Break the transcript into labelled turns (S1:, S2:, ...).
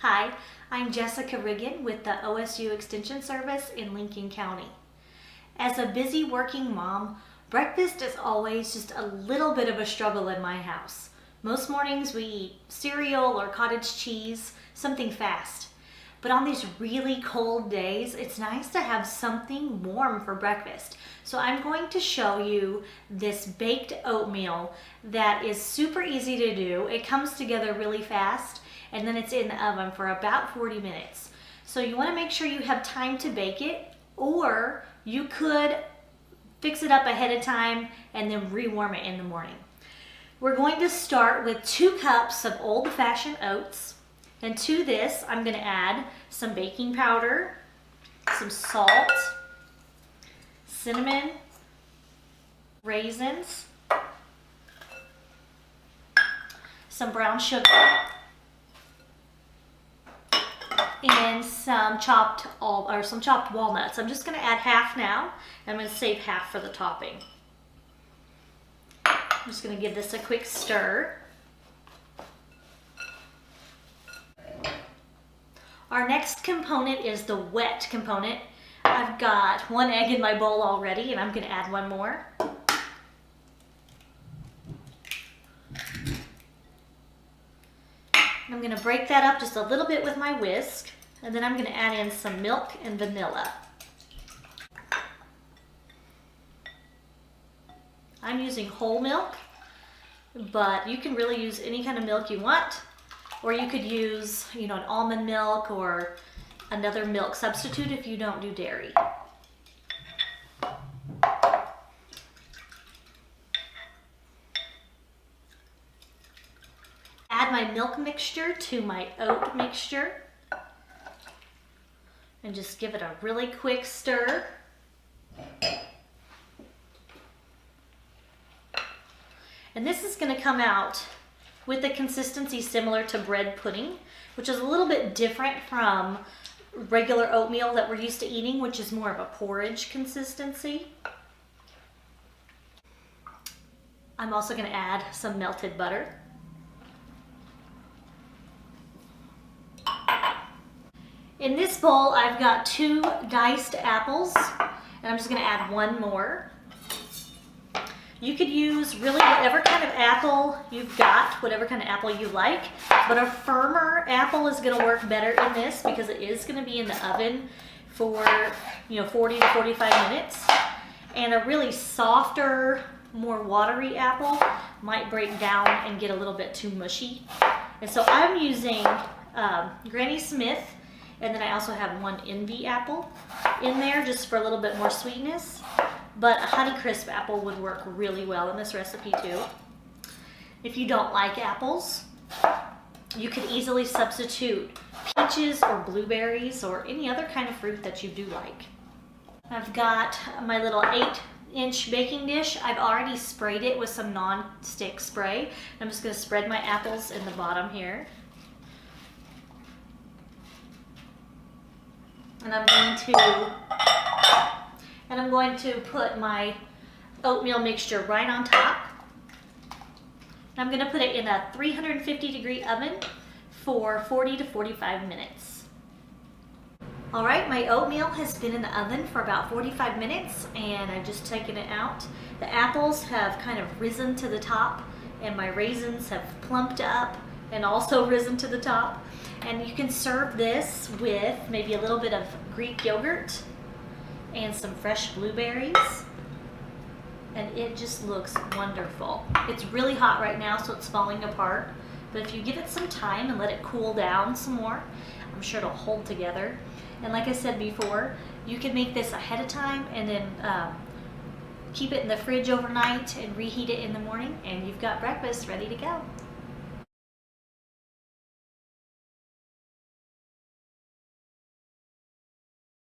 S1: Hi, I'm Jessica Riggin with the OSU Extension Service in Lincoln County. As a busy working mom, breakfast is always just a little bit of a struggle in my house. Most mornings we eat cereal or cottage cheese, something fast. But on these really cold days, it's nice to have something warm for breakfast. So I'm going to show you this baked oatmeal that is super easy to do. It comes together really fast, and then it's in the oven for about 40 minutes. So you want to make sure you have time to bake it, or you could fix it up ahead of time and then rewarm it in the morning. We're going to start with 2 cups of old-fashioned oats. And to this, I'm going to add some baking powder, some salt, cinnamon, raisins, some brown sugar, and some chopped walnuts. I'm just going to add half now. I'm going to save half for the topping. I'm just going to give this a quick stir. Our next component is the wet component. I've got 1 egg in my bowl already, and I'm going to add 1 more. I'm going to break that up just a little bit with my whisk, and then I'm going to add in some milk and vanilla. I'm using whole milk, but you can really use any kind of milk you want. Or you could use, an almond milk or another milk substitute if you don't do dairy. Add my milk mixture to my oat mixture and just give it a really quick stir. And this is going to come out with a consistency similar to bread pudding, which is a little bit different from regular oatmeal that we're used to eating, which is more of a porridge consistency. I'm also going to add some melted butter. In this bowl, I've got 2 diced apples, and I'm just going to add 1 more. You could use really whatever kind of apple you've got, whatever kind of apple you like, but a firmer apple is going to work better in this because it is going to be in the oven for 40 to 45 minutes. And a really softer, more watery apple might break down and get a little bit too mushy. And so I'm using Granny Smith, and then I also have 1 Envy apple in there just for a little bit more sweetness. But a Honeycrisp apple would work really well in this recipe too. If you don't like apples, you could easily substitute peaches or blueberries or any other kind of fruit that you do like. I've got my little 8-inch baking dish. I've already sprayed it with some non-stick spray. I'm just going to spread my apples in the bottom here. And I'm going to put my oatmeal mixture right on top. I'm going to put it in a 350-degree oven for 40 to 45 minutes. All right, my oatmeal has been in the oven for about 45 minutes, and I've just taken it out. The apples have kind of risen to the top, and my raisins have plumped up and also risen to the top. And you can serve this with maybe a little bit of Greek yogurt and some fresh blueberries, and it just looks wonderful. It's really hot right now, so it's falling apart, but if you give it some time and let it cool down some more, I'm sure it'll hold together. And like I said before, you can make this ahead of time and then keep it in the fridge overnight and reheat it in the morning, and you've got breakfast ready to go.